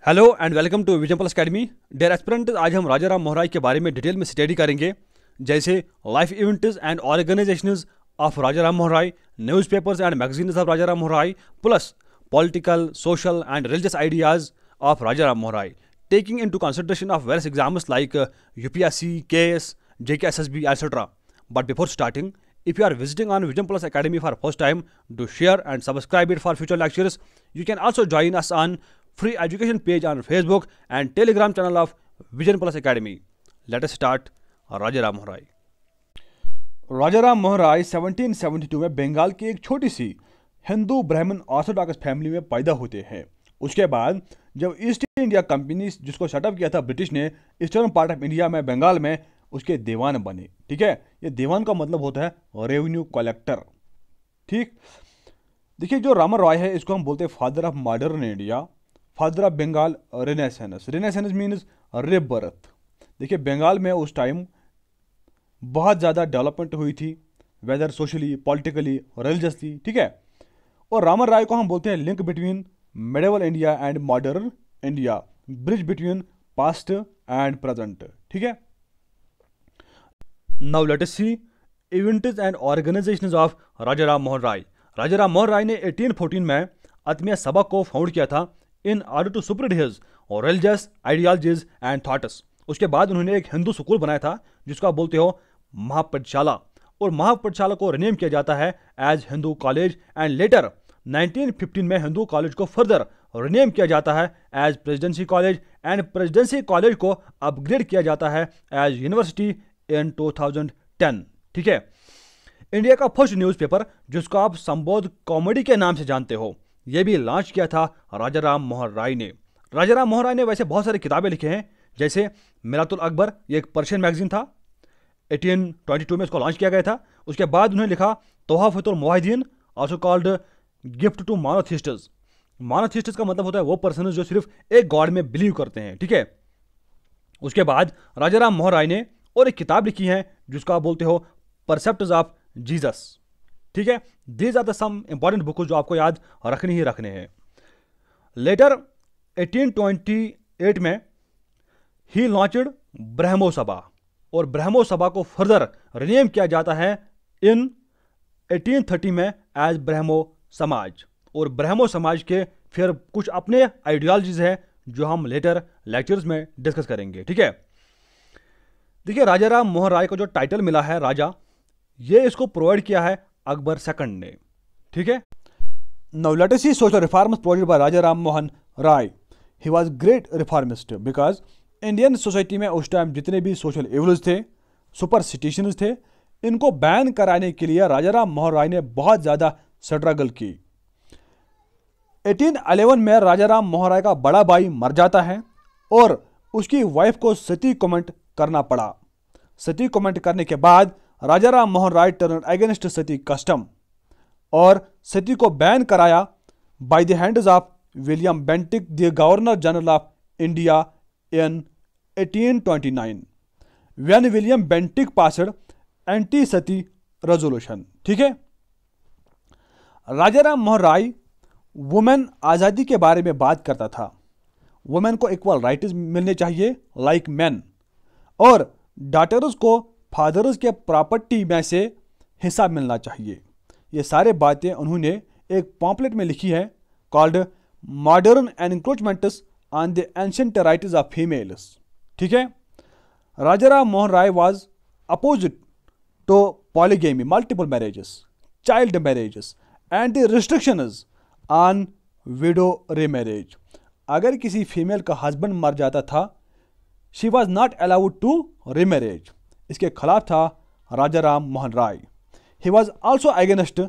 Hello and welcome to Vision Plus Academy. Dear aspirant, आज हम राजा राम मोहन राय के बारे में डिटेल में स्टडी करेंगे, जैसे life events and organisations of Raja Ram Mohan Roy, newspapers and magazines of Raja Ram Mohan Roy, plus political, social and religious ideas of Raja Ram Mohan Roy, taking into consideration of various exams like UPSC, KS, JK, SSB, etc. But before starting, if you are visiting on Vision Plus Academy for first time, do share and subscribe it for future lectures. You can also join us on free education page on Facebook and Telegram channel of Vision Plus Academy. Let us start. राजा राम मोहन राय। राजा राम मोहन राय 1772 में बंगाल की एक छोटी सी हिंदू ब्राह्मण Orthodox family में पैदा होते हैं। उसके बाद जब ईस्ट इंडिया कंपनी जिसको सेटअप किया था ब्रिटिश ने ईस्टर्न पार्ट ऑफ इंडिया में, बंगाल में, उसके दीवान बने। ठीक है, ये दीवान का मतलब होता है रेवेन्यू कलेक्टर। ठीक, देखिए जो रामन रॉय है इसको हम बोलते हैं father of modern India, father of Bengal renaissance. Renaissance means rebirth. देखिए बंगाल में उस टाइम बहुत ज़्यादा डेवलपमेंट हुई थी, वेदर सोशली, पॉलिटिकली, रिलीजियसली। ठीक है, और रामन रॉय को हम बोलते हैं link between medieval India and modern India, bridge between past and present. ठीक है, now let us see events and organisations of Raja Ram Mohan Roy. Raja Ram Mohan Roy ने 1814 में आत्मीय सभा को फाउंड किया था in order to spread his religious ideologies and thoughts. उसके बाद उन्होंने एक हिंदू स्कूल बनाया था जिसको आप बोलते हो महापाठशाला, और महापाठशाला को रिनेम किया जाता है as Hindu College, and later 1915 में हिंदू कॉलेज को फर्दर रिनेम किया जाता है as Presidency College, and Presidency College को अपग्रेड किया जाता है एज यूनिवर्सिटी इन 2010। ठीक है, इंडिया का फर्स्ट न्यूज़पेपर जिसको आप संबोध कॉमेडी के नाम से जानते हो, यह भी लॉन्च किया था राजा राम मोहन राय ने। राजा राम मोहन राय ने वैसे बहुत सारी किताबें लिखे हैं, जैसे मिरातुल अकबर, ये एक पर्शियन मैगजीन था, 1822 में इसको लॉन्च किया गया था। उसके बाद उन्होंने लिखा तोहफतुल मुवाहिदीन, आल्सो कॉल्ड गिफ्ट टू मोनोथिस्ट्स। मोनोथिस्ट्स का मतलब होता है वो पर्सन जो सिर्फ एक गॉड में बिलीव करते हैं। ठीक है, उसके बाद राजा राम मोहन राय ने और एक किताब लिखी है जिसको आप बोलते हो परसेप्ट्स ऑफ जीसस। ठीक है, these are the some important book जो आपको याद रखने ही रखने हैं। लेटर 1828 में ही लॉन्चड ब्रह्मो सभा, और ब्रह्मो सभा को फर्दर रिनेम किया जाता है इन 1830 में एज ब्रह्मो समाज, और ब्रह्मो समाज के फिर कुछ अपने आइडियोलॉजीज हैं जो हम लेटर लेक्चर्स में डिस्कस करेंगे। ठीक है, देखिए राजा राम मोहन राय को जो टाइटल मिला है राजा, ये इसको प्रोवाइड किया है अकबर सेकंड ने। ठीक है, now let us see social reforms provided by Raja Ram Mohan Roy. He was great reformist because Indian society में उस टाइम जितने भी सोशल इवल्स थे, सुपरस्टिशंस थे, इनको बैन कराने के लिए राजा राम मोहन राय ने बहुत ज़्यादा स्ट्रगल की। 1811 में राजा राम मोहन राय का बड़ा भाई मर जाता है और उसकी वाइफ को सती कमेंट करना पड़ा। सती कमेंट करने के बाद राजा राम मोहन राय टर्न अगेंस्ट सती कस्टम और सती को बैन कराया by the hands of William Bentinck, the governor general of India in 1829 when William Bentinck passed anti Sati resolution. ठीक है, राजा राम मोहन राय वुमेन आज़ादी के बारे में बात करता था। वुमेन को इक्वल राइट्स मिलने चाहिए लाइक मैन, और डॉटर्स को फादर्स के प्रॉपर्टी में से हिस्सा मिलना चाहिए। ये सारे बातें उन्होंने एक पॉम्पलेट में लिखी है called modern encroachments on the ancient rights of females. ठीक है, Raja Ram Mohan Roy was opposite to polygamy, multiple marriages, child marriages and the restrictions on widow remarriage. अगर किसी फीमेल का हस्बैंड मर जाता था, she was not allowed to remarriage. इसके खिलाफ था Raja Ram Mohan Roy. He was also against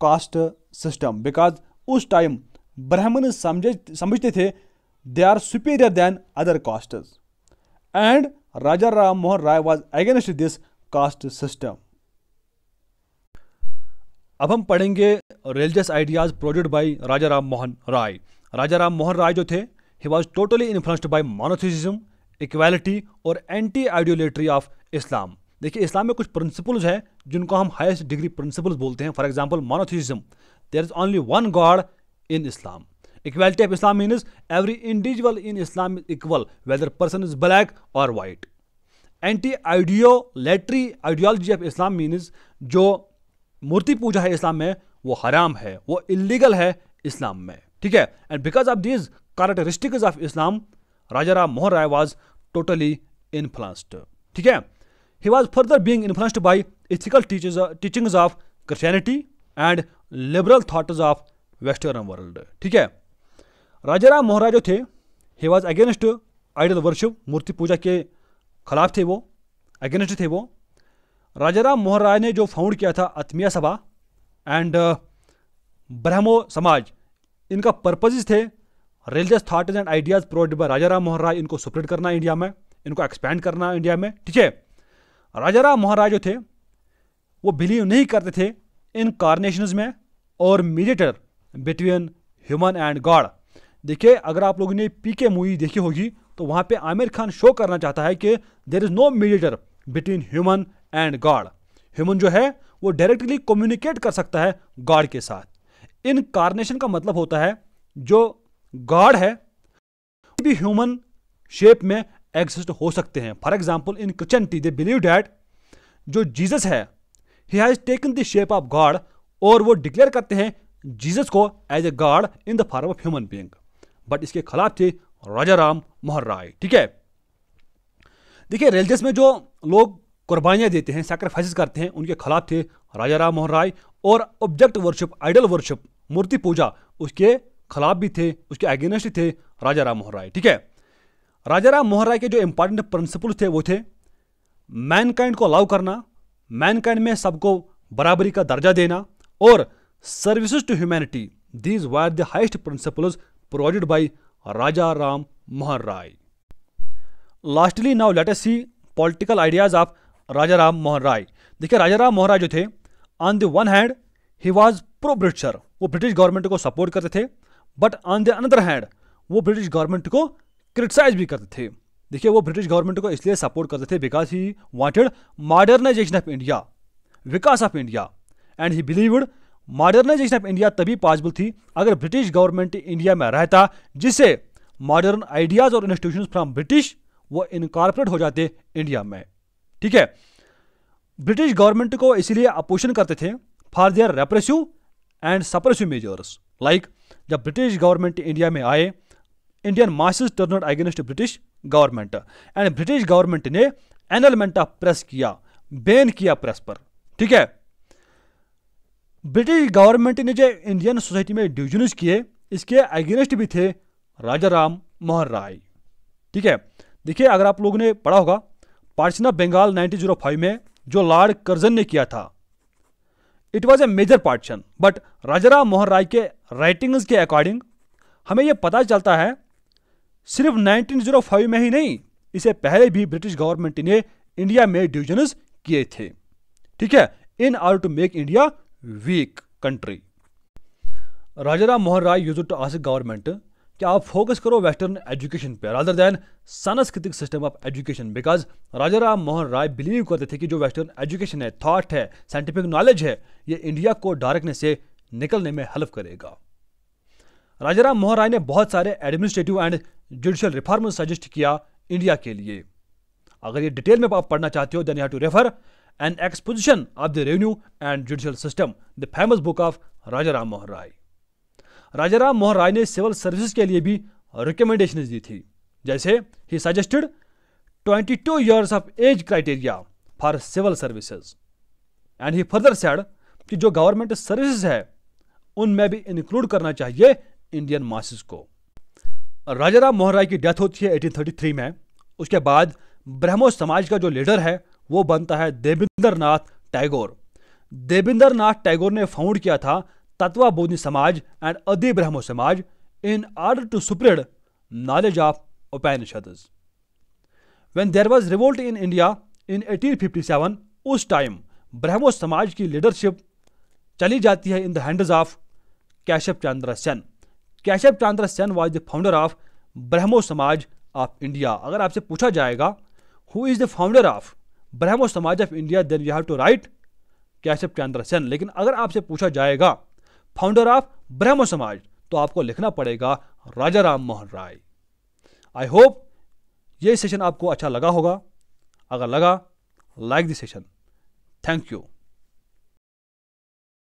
caste system because उस टाइम ब्राह्मण समझते थे they are superior then other castes, and Raja Ram Mohan Roy was against this caste system. अब हम पढ़ेंगे religious ideas produced by Raja Ram Mohan Roy. Raja Ram Mohan Roy जो थे, he was totally influenced by monotheism, equality और एंटी आइडियोलेट्री ऑफ इस्लाम। देखिए इस्लाम में कुछ प्रिंसिपल्स हैं जिनको हम हाईएस्ट डिग्री प्रिंसिपल्स बोलते हैं। For example monotheism, there is only one God in Islam, Equality of Islam means every individual in Islam is equal, whether person is black or white. Anti-idolatry ideology of Islam means जो मूर्ति पूजा है इस्लाम में वो हराम है, वो illegal है इस्लाम में, ठीक है. And because of this characteristics of Islam, Raja Ram Mohan Roy was totally influenced, ठीक है. He was further being influenced by ethical teachings of Christianity and liberal thoughts of western world, ठीक है. राजा राम मोहन राय जो थे, he was against idol worship, मूर्ति पूजा के खिलाफ थे, वो अगेंस्ट थे वो. राजा राम मोहन राय ने जो फाउंड किया था आत्मीय सभा एंड ब्रह्मो समाज, इनका पर्पजेस थे religious thoughts and ideas provided by Raja Ram Mohan Roy, इनको स्प्रेड करना इंडिया में, इनको एक्सपैंड करना इंडिया में, ठीक है. राजा राम मोहन राय जो थे वो बिलीव नहीं करते थे इनकार्नेशंस में और mediator between human and God. देखिए, अगर आप लोगों ने पीके मूवी देखी होगी तो वहां पे आमिर खान शो करना चाहता है कि there is no mediator between human and God. Human जो है वो डायरेक्टली कम्युनिकेट कर सकता है गॉड के साथ. इनकार्नेशन का मतलब होता है जो गॉड है भी ह्यूमन शेप में एग्जिस्ट हो सकते हैं. For example in Christianity they believe that जो जीसस है he has taken the shape of God, और वो डिक्लेयर करते हैं जीसस को as a God in the form of human being. But इसके खिलाफ थे राजा राम मोहन राय, ठीक है. देखिए, रिलीजियस में जो लोग कुर्बानियां देते हैं, सैक्रिफाइसेस करते हैं, उनके खिलाफ थे राजा राम मोहन राय. और ऑब्जेक्ट वर्शिप, आइडल वर्शिप, मूर्ति पूजा, उसके खिलाफ भी थे, उसके अगेंस्ट थे राजा राम मोहन राय, ठीक है. राजा राम मोहन राय के जो इंपॉर्टेंट प्रिंसिपल्स थे वो थे मैनकाइंड को अलाउ करना, मैनकाइंड में सबको बराबरी का दर्जा देना, और services to humanity. These were the highest principles provided by Raja Ram Mohan Roy. Lastly now let us see political ideas of Raja Ram Mohan Roy. देखिए, राजा राम मोहन राय जो थे, on the one hand he was pro Britisher, वो ब्रिटिश गवर्नमेंट को सपोर्ट करते थे, but on the another hand वो British government को criticise भी करते थे. देखिए, वो ब्रिटिश गवर्नमेंट को इसलिए सपोर्ट करते थे because he wanted modernisation of India, विकास of India, and he believed modernisation of India तभी पॉसिबल थी अगर ब्रिटिश गवर्नमेंट इंडिया में रहता, जिससे मॉडर्न आइडियाज और इंस्टीट्यूशंस फ्रॉम ब्रिटिश वो इनकॉर्पोरेट हो जाते इंडिया में, ठीक है. ब्रिटिश गवर्नमेंट को इसीलिए अपोजिशन करते थे for their repressive and suppressive measures. Like जब ब्रिटिश गवर्नमेंट इंडिया में आए, Indian masses turned against British government, and British government ने एनलमेंट ऑफ प्रेस किया, बैन किया प्रेस पर, ठीक है. ब्रिटिश गवर्नमेंट ने जो इंडियन सोसाइटी में डिविजन्स किए, इसके अगेंस्ट भी थे राजा राम मोहन राय, ठीक है. देखिए, अगर आप लोगों ने पढ़ा होगा पार्टीशन ऑफ बंगाल 1905 में जो लॉर्ड कर्जन ने किया था, it was a major partition, but Raja Ram Mohan Roy के राइटिंग्स के अकॉर्डिंग हमें यह पता चलता है सिर्फ 1905 में ही नहीं, इससे पहले भी ब्रिटिश गवर्नमेंट ने इंडिया में डिविजन्स किए थे, ठीक है, in order to make India weak country. Raja Ram Mohan Roy used to ask government कि आप फोकस करो वेस्टर्न एजुकेशन पे रादर देन सांस्कृतिक system of education, because Raja Ram Mohan Roy believe करते थे कि जो वेस्टर्न एजुकेशन है, थॉट है, साइंटिफिक नॉलेज है, ये इंडिया को डार्कनेस से निकलने में हेल्प करेगा. राजा राम मोहन राय ने बहुत सारे administrative and judicial reform suggest किया इंडिया के लिए. अगर ये डिटेल में आप पढ़ना चाहते हो then you have to refer an exposition of the revenue and judicial system, the famous book of Raja Ram Mohan Roy. Raja Ram Mohan Roy ने सिविल सर्विसेज के लिए भी रिकमेंडेशन दी थी, जैसे ही suggested 22 years of age criteria for civil services, and he further said कि जो गवर्नमेंट सर्विसेज है उनमें भी इंक्लूड करना चाहिए इंडियन मासेस को. राजा राम मोहन राय की डेथ होती है 1833 में. उसके बाद ब्रह्मो समाज का जो लीडर है वो बनता है देवेंद्र नाथ टैगोर. देवेंद्र नाथ टैगोर ने फाउंड किया था तत्वबोधि समाज and Adi Brahmo Samaj in order to spread knowledge of Upanishads. When there was revolt in India in 1857, उस टाइम ब्रह्मो समाज की लीडरशिप चली जाती है in the hands of Keshav Chandra Sen. Keshav Chandra Sen was the founder of Brahmo Samaj of India. अगर आपसे पूछा जाएगा who is the founder of Brahmo Samaj of India, then you have to write Keshav Chandra Sen. लेकिन अगर आपसे पूछा जाएगा फाउंडर ऑफ ब्रह्मो समाज, तो आपको लिखना पड़ेगा राजा राम मोहन राय। आई होप ये सेशन आपको अच्छा लगा होगा। अगर लगा, like the session. Thank you.